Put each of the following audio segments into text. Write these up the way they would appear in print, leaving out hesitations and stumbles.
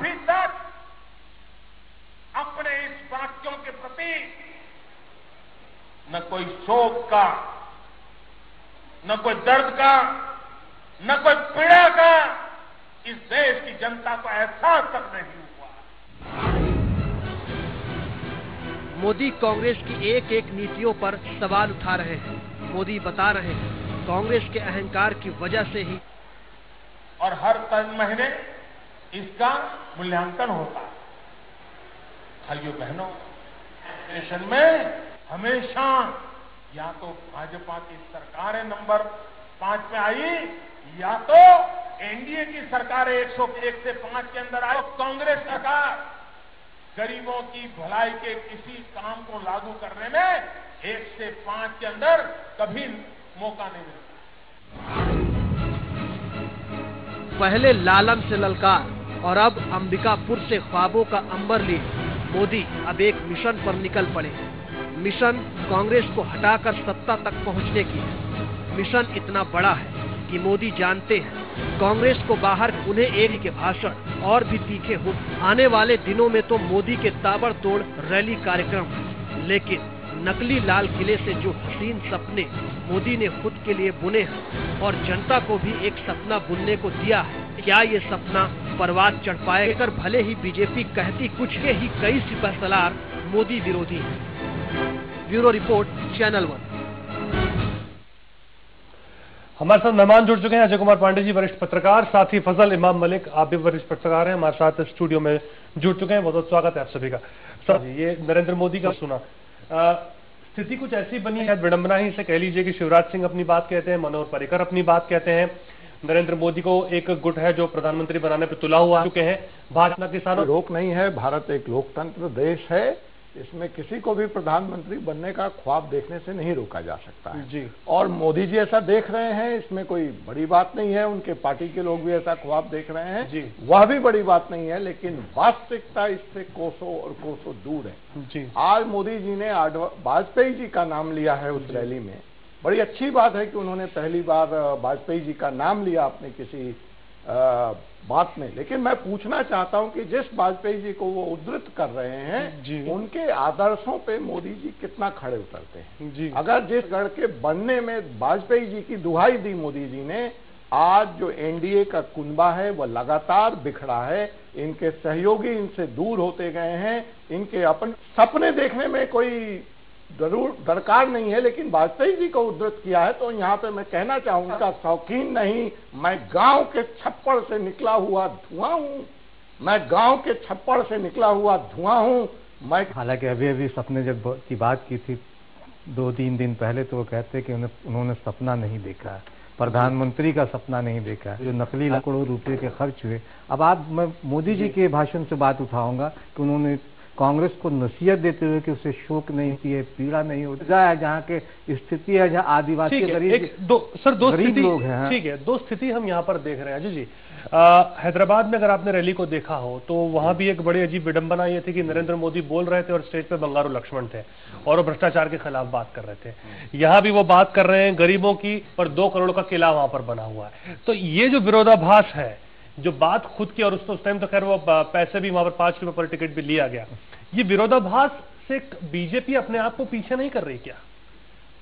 अभी तक अपने इस वाक्यों के प्रति न कोई शोक का, न कोई दर्द का, न कोई पीड़ा का इस देश की जनता को एहसास तक नहीं हुआ। मोदी कांग्रेस की एक एक नीतियों पर सवाल उठा रहे हैं। मोदी बता रहे हैं कांग्रेस के अहंकार की वजह से ही, और हर 3 महीने इसका मूल्यांकन होता है। भाइयों बहनों, देश में हमेशा या तो भाजपा की सरकारें नंबर 5 पे आई, या तो एनडीए की सरकारें 101 से 5 के अंदर आई। कांग्रेस सरकार गरीबों की भलाई के किसी काम को लागू करने में 1 से 5 के अंदर कभी मौका नहीं मिलता। पहले लालम से ललकार और अब अंबिकापुर से ख्वाबों का अंबर लिए मोदी अब एक मिशन पर निकल पड़े। मिशन कांग्रेस को हटाकर सत्ता तक पहुंचने की है। मिशन इतना बड़ा है कि मोदी जानते हैं कांग्रेस को बाहर उन्हें एक के भाषण और भी तीखे हो। आने वाले दिनों में तो मोदी के ताबड़तोड़ रैली कार्यक्रम, लेकिन नकली लाल किले से जो हसीन सपने मोदी ने खुद के लिए बुने हैं और जनता को भी एक सपना बुनने को दिया है, क्या ये सपना परवान चढ़ पाएगा? भले ही बीजेपी कहती कुछ के ही कई सिपहसालार मोदी विरोधी हैं। Bureau report, channel 1। हमारे साथ मेहमान जुड़ चुके हैं अजय कुमार पांडे जी, वरिष्ठ पत्रकार, साथ ही फजल इमाम मलिक, आप भी वरिष्ठ पत्रकार हैं, हमारे साथ स्टूडियो में जुड़ चुके हैं। बहुत बहुत स्वागत है आप सभी का। सर, ये नरेंद्र मोदी का सुना, स्थिति कुछ ऐसी बनी है, विडंबना ही से कह लीजिए कि शिवराज सिंह अपनी बात कहते हैं, मनोहर पर्रिकर अपनी बात कहते हैं, नरेंद्र मोदी को एक गुट है जो प्रधानमंत्री बनाने पर तुला हुआ चुके हैं। भाजपा किसानों रोक नहीं है। भारत एक लोकतंत्र देश है, इसमें किसी को भी प्रधानमंत्री बनने का ख्वाब देखने से नहीं रोका जा सकता है जी। और मोदी जी ऐसा देख रहे हैं, इसमें कोई बड़ी बात नहीं है। उनके पार्टी के लोग भी ऐसा ख्वाब देख रहे हैं जी। वह भी बड़ी बात नहीं है, लेकिन वास्तविकता इससे कोसों और कोसों दूर है जी। आज मोदी जी ने वाजपेयी जी का नाम लिया है उस रैली में। बड़ी अच्छी बात है कि उन्होंने पहली बार वाजपेयी जी का नाम लिया अपने किसी बात में। लेकिन मैं पूछना चाहता हूं कि जिस वाजपेयी जी को वो उद्धृत कर रहे हैं, उनके आदर्शों पे मोदी जी कितना खड़े उतरते हैं जी। अगर जिस गढ़ के बनने में वाजपेयी जी की दुहाई दी मोदी जी ने, आज जो एनडीए का कुनबा है वह लगातार बिखरा है। इनके सहयोगी इनसे दूर होते गए हैं, इनके अपने सपने देखने में कोई जरूर दरकार नहीं है, लेकिन वाजपेयी जी को उद्धृत किया है। तो यहाँ पे मैं कहना चाहूंगा, शौकीन नहीं, मैं गांव के छप्पड़ से निकला हुआ धुआं हूं, मैं गांव के छप्पड़ से निकला हुआ धुआं हूं। मैं हालांकि अभी सपने जब की बात की थी 2-3 दिन पहले, तो वो कहते कि उन्होंने सपना नहीं देखा है, प्रधानमंत्री का सपना नहीं देखा है, जो नकली करोड़ों रुपए के खर्च हुए। अब मैं मोदी जी के भाषण से बात उठाऊंगा कि उन्होंने कांग्रेस को नसीहत देते हुए कि उसे शोक नहीं होती है, पीड़ा नहीं होती है, जहाँ के स्थिति है, जहाँ आदिवासी गरीब दो गरीब लोग हैं। ठीक है, 2 स्थिति हम यहाँ पर देख रहे हैं जी। हैदराबाद में अगर आपने रैली को देखा हो तो वहां भी एक बड़ी अजीब विडंबना ये थी कि नरेंद्र मोदी बोल रहे थे और स्टेज पे बंगारू लक्ष्मण थे और वो भ्रष्टाचार के खिलाफ बात कर रहे थे। यहाँ भी वो बात कर रहे हैं गरीबों की, पर 2 करोड़ का किला वहां पर बना हुआ है। तो ये जो विरोधाभास है, जो बात खुद की, और उस टाइम तो खैर वो पैसे भी वहां पर 5 रुपए पर टिकट भी लिया गया, ये विरोधाभास से बीजेपी अपने आप को पीछे नहीं कर रही क्या?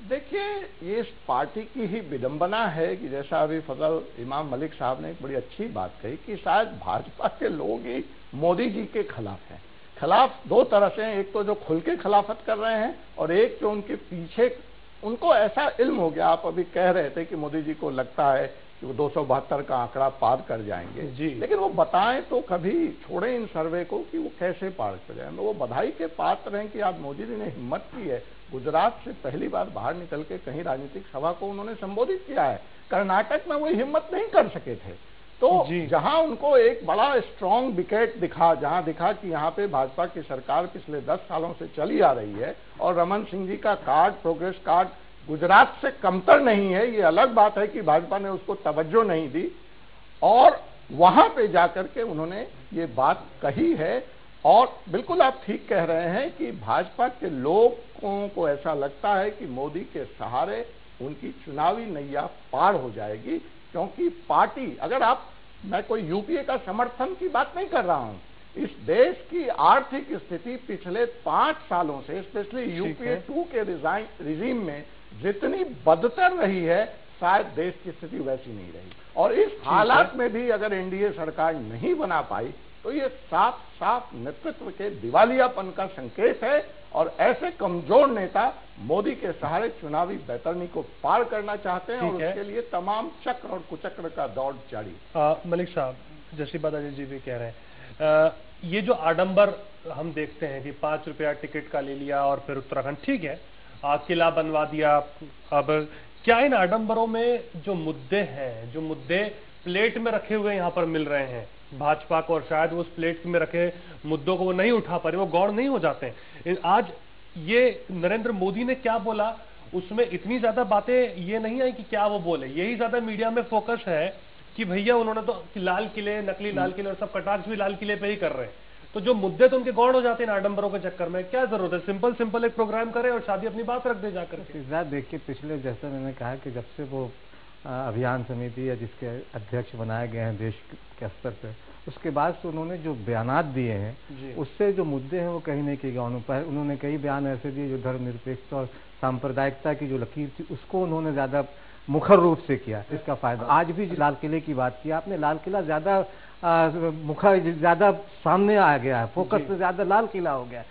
देखिए, ये इस पार्टी की ही विडंबना है कि जैसा अभी फजल इमाम मलिक साहब ने एक बड़ी अच्छी बात कही कि शायद भाजपा के लोग ही मोदी जी के खिलाफ हैं। खिलाफ 2 तरह से हैं, एक तो जो खुल के खिलाफत कर रहे हैं और एक जो उनके पीछे उनको ऐसा इल्म हो गया। आप अभी कह रहे थे कि मोदी जी को लगता है कि वो 272 का आंकड़ा पार कर जाएंगे जी। लेकिन वो बताएं तो, कभी छोड़े इन सर्वे को कि वो कैसे पार कर जाएंगे। वो बधाई के पात्र हैं कि आज मोदी जी ने हिम्मत की है, गुजरात से पहली बार बाहर निकल के कहीं राजनीतिक सभा को उन्होंने संबोधित किया है। कर्नाटक में वो हिम्मत नहीं कर सके थे। तो जहां उनको एक बड़ा स्ट्रांग विकेट दिखा, जहां दिखा कि यहाँ पे भाजपा की सरकार पिछले 10 सालों से चली आ रही है और रमन सिंह जी का कार्ड, प्रोग्रेस कार्ड गुजरात से कमतर नहीं है। ये अलग बात है कि भाजपा ने उसको तवज्जो नहीं दी और वहां पे जाकर के उन्होंने ये बात कही है। और बिल्कुल आप ठीक कह रहे हैं कि भाजपा के लोगों को ऐसा लगता है कि मोदी के सहारे उनकी चुनावी नैया पार हो जाएगी, क्योंकि पार्टी, अगर आप मैं कोई यूपीए का समर्थन की बात नहीं कर रहा हूं। इस देश की आर्थिक स्थिति पिछले 5 सालों से, स्पेशली यूपीए 2 के रिजीम में जितनी बदतर रही है, शायद देश की स्थिति वैसी नहीं रही। और इस हालात में भी अगर एनडीए सरकार नहीं बना पाई तो ये साफ साफ नेतृत्व के दिवालियापन का संकेत है। और ऐसे कमजोर नेता मोदी के सहारे चुनावी बैतरणी को पार करना चाहते हैं, और उसके लिए तमाम चक्र और कुचक्र का दौर जारी। मलिक साहब, जैसी बात अजय जी भी कह रहे हैं, ये जो आडंबर हम देखते हैं कि 5 रुपया टिकट का ले लिया और फिर उत्तराखंड, ठीक है, किला बनवा दिया। अब क्या इन आडंबरों में जो मुद्दे हैं, जो मुद्दे प्लेट में रखे हुए यहाँ पर मिल रहे हैं भाजपा को, और शायद उस प्लेट में रखे मुद्दों को वो नहीं उठा पा रहे, वो गौर नहीं हो जाते हैं। आज ये नरेंद्र मोदी ने क्या बोला, उसमें इतनी ज्यादा बातें ये नहीं आई कि क्या वो बोले, यही ज्यादा मीडिया में फोकस है कि भैया उन्होंने तो लाल किले, नकली लाल किले और सब कटाक्ष भी लाल किले पे ही कर रहे हैं। तो जो मुद्दे तो उनके गौड़ हो जाते हैं आडंबरों के चक्कर में, क्या जरूरत है, सिंपल एक प्रोग्राम करे और शादी अपनी बात रख दे जाकर के। देखिए, पिछले, जैसा मैंने कहा कि जब से वो अभियान समिति या जिसके अध्यक्ष बनाए गए हैं देश के स्तर पे, उसके बाद से उन्होंने जो बयानात दिए हैं, उससे जो मुद्दे हैं वो कहीं नहीं किए गए। उन्होंने कई बयान ऐसे दिए जो धर्मनिरपेक्षता और सांप्रदायिकता की जो लकीर थी उसको उन्होंने ज्यादा मुखर रूप से किया। इसका फायदा आज भी लाल किले की बात की आपने, लाल किला ज्यादा मुखर, ज्यादा सामने आ गया है, फोकस से ज्यादा लाल किला हो गया।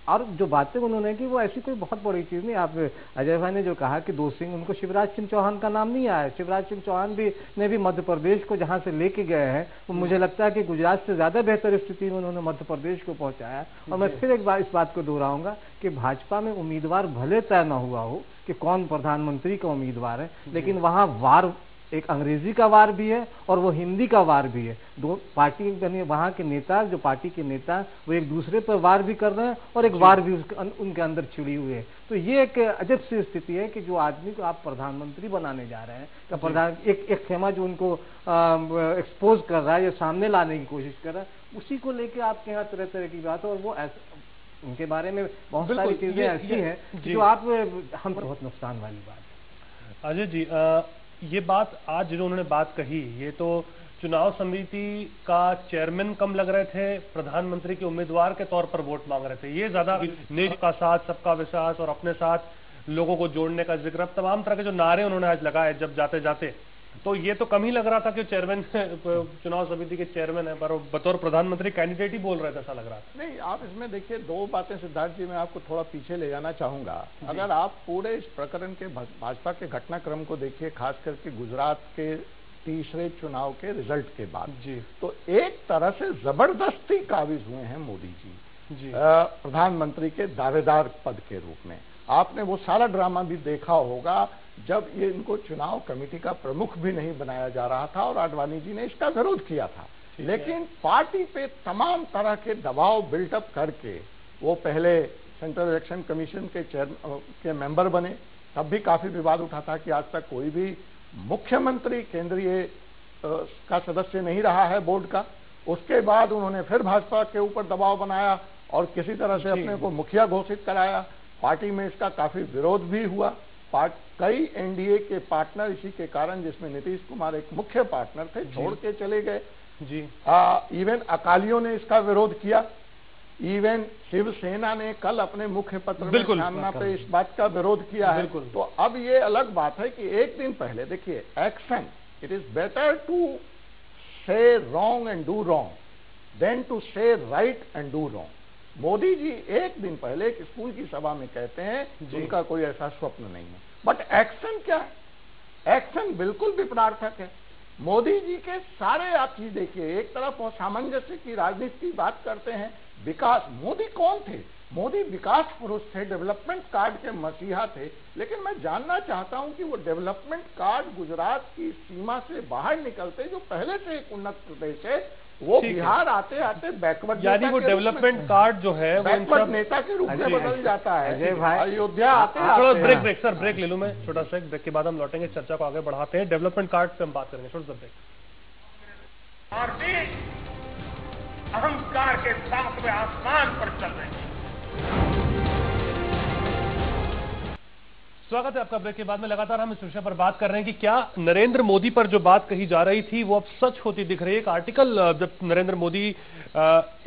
और जो बातें उन्होंने की वो ऐसी कोई बहुत बड़ी चीज नहीं। आप अजय भाई ने जो कहा कि 2 सिंह, उनको शिवराज सिंह चौहान का नाम नहीं आया। शिवराज सिंह चौहान ने भी मध्य प्रदेश को जहां से लेके गए हैं, वो मुझे लगता है कि गुजरात से ज्यादा बेहतर स्थिति में उन्होंने मध्य प्रदेश को पहुंचाया। और मैं फिर एक बार इस बात को दोहराऊंगा कि भाजपा में उम्मीदवार भले तय न हुआ हो कि कौन प्रधानमंत्री का उम्मीदवार है, लेकिन वहां वार, एक अंग्रेजी का वार भी है और वो हिंदी का वार भी है। दो पार्टी बनी, वहां के नेता, जो पार्टी के नेता, वो एक दूसरे पर वार भी कर रहे हैं और एक वार भी उनके अंदर छिड़ी हुई है। तो ये एक अजब सी स्थिति है कि जो आदमी को आप प्रधानमंत्री बनाने जा रहे हैं, तो प्रधान एक खेमा जो उनको एक्सपोज कर रहा है या सामने लाने की कोशिश कर रहा है, उसी को लेकर आपके यहाँ तरह तरह की बात है। और वो उनके बारे में बहुत सारी चीजें ऐसी हैं जो आप हम बहुत नुकसान वाली बात है। अजय जी, ये बात आज जो उन्होंने बात कही, ये तो चुनाव समिति का चेयरमैन कम लग रहे थे, प्रधानमंत्री के उम्मीदवार के तौर पर वोट मांग रहे थे। ये ज्यादा निज का साथ, सबका विश्वास और अपने साथ लोगों को जोड़ने का जिक्र, तमाम तरह के जो नारे उन्होंने आज लगाए जब जाते जाते, तो ये तो कम ही लग रहा था कि चेयरमैन चुनाव समिति के चेयरमैन है, पर बतौर प्रधानमंत्री कैंडिडेट ही बोल रहे थे, ऐसा लग रहा था। नहीं, आप इसमें देखिए 2 बातें सिद्धार्थ जी, मैं आपको थोड़ा पीछे ले जाना चाहूंगा। अगर आप पूरे इस प्रकरण के भाजपा के घटनाक्रम को देखिए, खास करके गुजरात के तीसरे चुनाव के रिजल्ट के बाद जी, तो एक तरह से जबरदस्ती काबिज हुए हैं मोदी जी प्रधानमंत्री के दावेदार पद के रूप में। आपने वो सारा ड्रामा भी देखा होगा जब ये इनको चुनाव कमेटी का प्रमुख भी नहीं बनाया जा रहा था और आडवाणी जी ने इसका विरोध किया था। लेकिन पार्टी पे तमाम तरह के दबाव बिल्टअप करके वो पहले सेंट्रल इलेक्शन कमीशन के मेंबर बने, तब भी काफी विवाद उठा था कि आज तक कोई भी मुख्यमंत्री केंद्रीय का सदस्य नहीं रहा है बोर्ड का। उसके बाद उन्होंने फिर भाजपा के ऊपर दबाव बनाया और किसी तरह से अपने को मुखिया घोषित कराया। पार्टी में इसका काफी विरोध भी हुआ। कई एनडीए के पार्टनर इसी के कारण, जिसमें नीतीश कुमार एक मुख्य पार्टनर थे, छोड़ के चले गए जी। इवन अकालियों ने इसका विरोध किया। इवन शिवसेना ने कल अपने मुख्य पत्र में सामना पे इस बात का विरोध किया है। तो अब ये अलग बात है कि एक दिन पहले देखिए, action, it is better to say wrong and do wrong than to say right and do wrong. Modi ji एक दिन पहले एक स्कूल की सभा में कहते हैं उनका कोई ऐसा स्वप्न नहीं है, बट एक्शन क्या है? एक्शन बिल्कुल विपरीतार्थक है। मोदी जी के सारे आप चीज देखिए, एक तरफ वो सामंजस्य की राजनीति की बात करते हैं, विकास, मोदी कौन थे? मोदी विकास पुरुष थे, डेवलपमेंट कार्ड के मसीहा थे। लेकिन मैं जानना चाहता हूं कि वो डेवलपमेंट कार्ड गुजरात की सीमा से बाहर निकलते, जो पहले से एक उन्नत प्रदेश है, वो बिहार आते आते बैकवर्ड, यानी वो डेवलपमेंट कार्ड जो है बैकवर्ड नेता के रूप में बदल जाता है। अयोध्या आते ब्रेक सर, ब्रेक ले लूं मैं, छोटा सा ब्रेक के बाद हम लौटेंगे, चर्चा को आगे बढ़ाते हैं। डेवलपमेंट कार्ड पे हम बात करेंगे, छोटा सा ब्रेक। अहंकार के साथ में आसमान पर चल रही है। स्वागत है आपका। ब्रेक के बाद में लगातार हम इस विषय पर बात कर रहे हैं कि क्या नरेंद्र मोदी पर जो बात कही जा रही थी वो अब सच होती दिख रही है। एक आर्टिकल जब नरेंद्र मोदी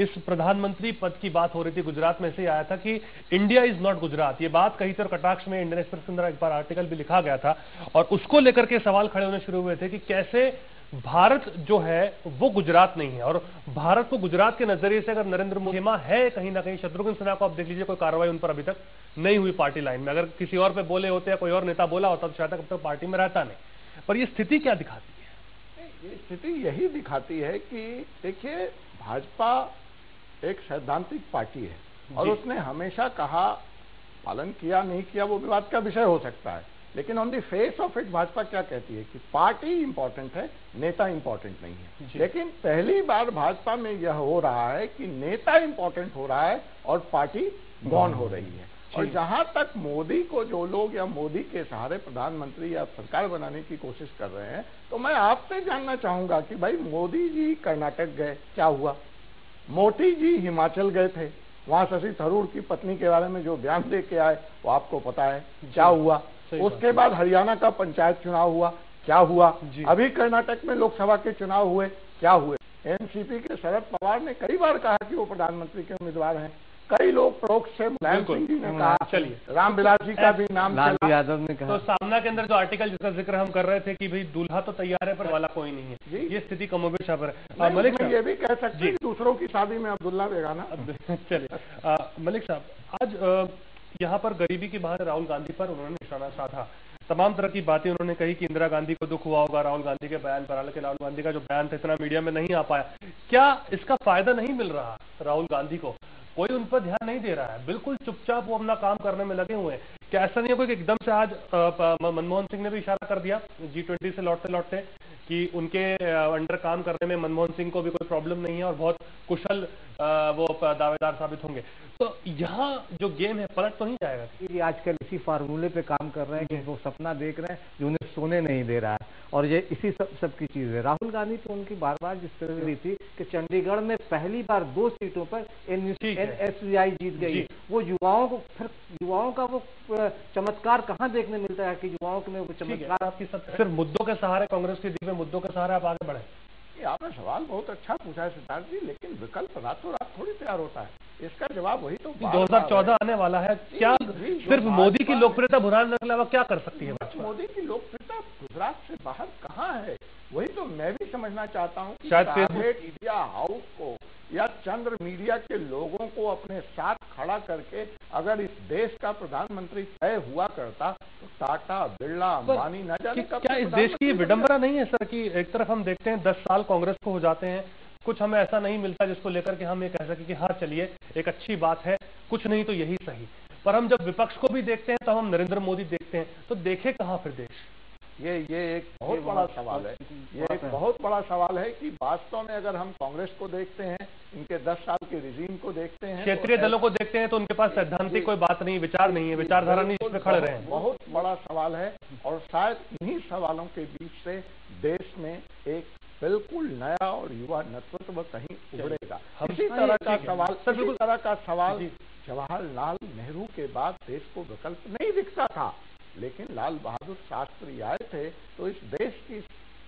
इस प्रधानमंत्री पद की बात हो रही थी, गुजरात में से ही आया था कि इंडिया इज नॉट गुजरात, ये बात कही थी और कटाक्ष में इंडियन एक्सप्रेस के अंदर एक बार आर्टिकल भी लिखा गया था और उसको लेकर के सवाल खड़े होने शुरू हुए थे कि कैसे भारत जो है वो गुजरात नहीं है और भारत को गुजरात के नजरिए से अगर नरेंद्र मोदी है कहीं ना कहीं। शत्रुघ्न सिन्हा को आप देख लीजिए, कोई कार्रवाई उन पर अभी तक नहीं हुई पार्टी लाइन में। अगर किसी और पे बोले होते या कोई और नेता बोला होता तो शायद अब तक पार्टी में रहता नहीं। पर ये स्थिति क्या दिखाती है? ये स्थिति यही दिखाती है कि देखिए, भाजपा एक सैद्धांतिक पार्टी है और उसने हमेशा कहा, पालन किया नहीं किया वो विवाद का विषय हो सकता है, लेकिन on the face of it Bhajpa क्या कहती है कि पार्टी इंपॉर्टेंट है, नेता इंपॉर्टेंट नहीं है। लेकिन पहली बार भाजपा में यह हो रहा है कि नेता इंपॉर्टेंट हो रहा है और पार्टी गौन हो रही है। और जहां तक मोदी को जो लोग या मोदी के सहारे प्रधानमंत्री या सरकार बनाने की कोशिश कर रहे हैं, तो मैं आपसे जानना चाहूंगा कि भाई मोदी जी कर्नाटक गए, क्या हुआ? मोदी जी हिमाचल गए थे, वहां शशि थरूर की पत्नी के बारे में जो बयान दे के आए वो आपको पता है, क्या हुआ? उसके बाद हरियाणा का पंचायत चुनाव हुआ, क्या हुआ? अभी कर्नाटक में लोकसभा के चुनाव हुए, क्या हुए? एनसीपी के शरद पवार ने कई बार कहा कि वो प्रधानमंत्री के उम्मीदवार हैं। कई लोग प्रमुख से मुलायम सिंह जी ने कहा, चलिए रामविलास जी का भी नाम लालू यादव ने कहा। तो सामना के अंदर जो आर्टिकल जिसका जिक्र हम कर रहे थे कि भाई दूल्हा तो तैयार है पर वाला कोई नहीं है, ये स्थिति कमोबेश पर है। मलिक साहब ये भी कह सकते हैं दूसरों की शादी में अब्दुल्ला बेगाना। चलिए मलिक साहब, आज यहाँ पर गरीबी के बहाने राहुल गांधी पर उन्होंने निशाना साधा। तमाम तरह की बातें उन्होंने कही कि इंदिरा गांधी को दुख हुआ होगा राहुल गांधी के बयान पर, हालांकि राहुल गांधी का जो बयान था इतना मीडिया में नहीं आ पाया। क्या इसका फायदा नहीं मिल रहा राहुल गांधी को? कोई उन पर ध्यान नहीं दे रहा है, बिल्कुल चुपचाप वो अपना काम करने में लगे हुए हैं। क्या ऐसा नहीं है कोई एकदम से आज मनमोहन सिंह ने भी इशारा कर दिया G20 से लौटते लौटते कि उनके अंडर काम करने में मनमोहन सिंह को भी कोई प्रॉब्लम नहीं है और बहुत कुशल वो दावेदार साबित होंगे। तो यहाँ जो गेम है पलट तो नहीं जाएगा? ये आजकल इसी फार्मूले पे काम कर रहे हैं कि वो सपना देख रहे हैं जो उन्हें सोने नहीं दे रहा है और ये इसी सब की चीज है। राहुल गांधी तो उनकी बार बार जिस तरह रही थी कि चंडीगढ़ में पहली बार 2 सीटों पर NSVI जीत गई। वो युवाओं को, फिर युवाओं का वो चमत्कार कहाँ देखने मिलता है कि युवाओं में वो चमत्कार आपकी सिर्फ मुद्दों के सहारे, कांग्रेस के दिव्य मुद्दों के सहारे आप आगे बढ़े? आपने सवाल बहुत अच्छा पूछा है सिद्धार्थ जी, लेकिन विकल्प रातों रात थोड़ी तैयार होता है। इसका जवाब वही तो 2014 आने वाला है। क्या सिर्फ मोदी की लोकप्रियता बुरहान के अलावा क्या कर सकती है? मोदी की लोकप्रियता गुजरात से बाहर कहाँ है? वही तो मैं भी समझना चाहता हूँ कि शायद प्राइवेट मीडिया हाउस को या चंद्र मीडिया के लोगों को अपने साथ खड़ा करके अगर इस देश का प्रधानमंत्री तय हुआ करता तो टाटा, बिरला, अंबानी न जाने कब। क्या इस देश की विडंबना नहीं है सर कि एक तरफ हम देखते हैं 10 साल कांग्रेस को हो जाते हैं, कुछ हमें ऐसा नहीं मिलता जिसको लेकर के हम ये कह सके कि हाँ चलिए एक अच्छी बात है, कुछ नहीं तो यही सही। पर हम जब विपक्ष को भी देखते हैं तो हम नरेंद्र मोदी देखते हैं, तो देखे कहाँ फिर देश? ये एक बहुत बड़ा सवाल है। ये एक बहुत बड़ा सवाल है कि वास्तव में अगर हम कांग्रेस को देखते हैं, इनके 10 साल के रिजीम को देखते हैं, क्षेत्रीय दलों को देखते हैं तो उनके पास सैद्धांतिक कोई बात नहीं, विचार नहीं है, विचारधारा नहीं जिसमें खड़े रहे हैं। बहुत बड़ा सवाल है और शायद इन्हीं सवालों के बीच से देश में एक बिल्कुल नया और युवा नेतृत्व कहीं उभरेगा। इसी तरह का सवाल जवाहरलाल नेहरू के बाद देश को विकल्प नहीं दिखता था, लेकिन लाल बहादुर शास्त्री आए थे तो इस देश की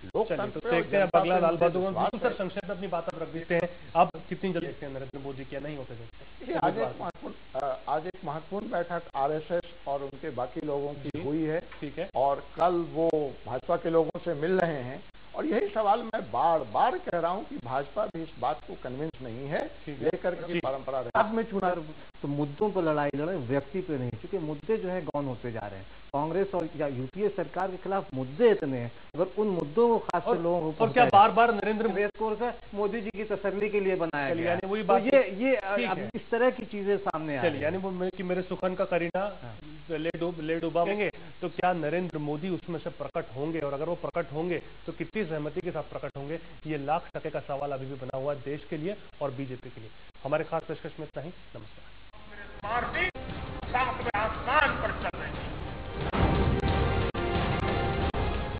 लोकतंत्र तो देखते हैं अगला लाल बहादुर। सर संक्षेप में अपनी बात आप रख देते हैं, आप कितनी जल्दी देखते हैं नरेंद्र मोदी क्या नहीं होते थे? आज एक महत्वपूर्ण बैठक RSS और उनके बाकी लोगों की हुई है, ठीक है, और कल वो भाजपा के लोगों से मिल रहे हैं और यही सवाल मैं बार बार कह रहा हूं कि भाजपा भी इस बात को कन्विंस नहीं है लेकर के परंपरा बाद में चुनाव तो मुद्दों पर लड़ाई लड़े, व्यक्ति पे नहीं, क्योंकि मुद्दे जो है गौन होते जा रहे हैं। कांग्रेस और या यूपीए सरकार के खिलाफ मुद्दे इतने हैं, अगर उन मुद्दों को खासकर लोगों को, और क्या बार बार नरेंद्र मोदी जी की तसल्ली के लिए बनाया गया, यानी वही बात, ये इस तरह की चीजें सामने आ रही है। यानी वो कि मेरे सुखन का करीना ले डूबाएंगे, तो क्या नरेंद्र मोदी उसमें से प्रकट होंगे? और अगर वो प्रकट होंगे तो कितनी सहमति के साथ प्रकट होंगे? ये $1,00,000 का सवाल अभी भी बना हुआ है देश के लिए और बीजेपी के लिए। हमारे खास पेशकश में इतना ही। नमस्कार। पार्टी सातवें आसमान पर चल रही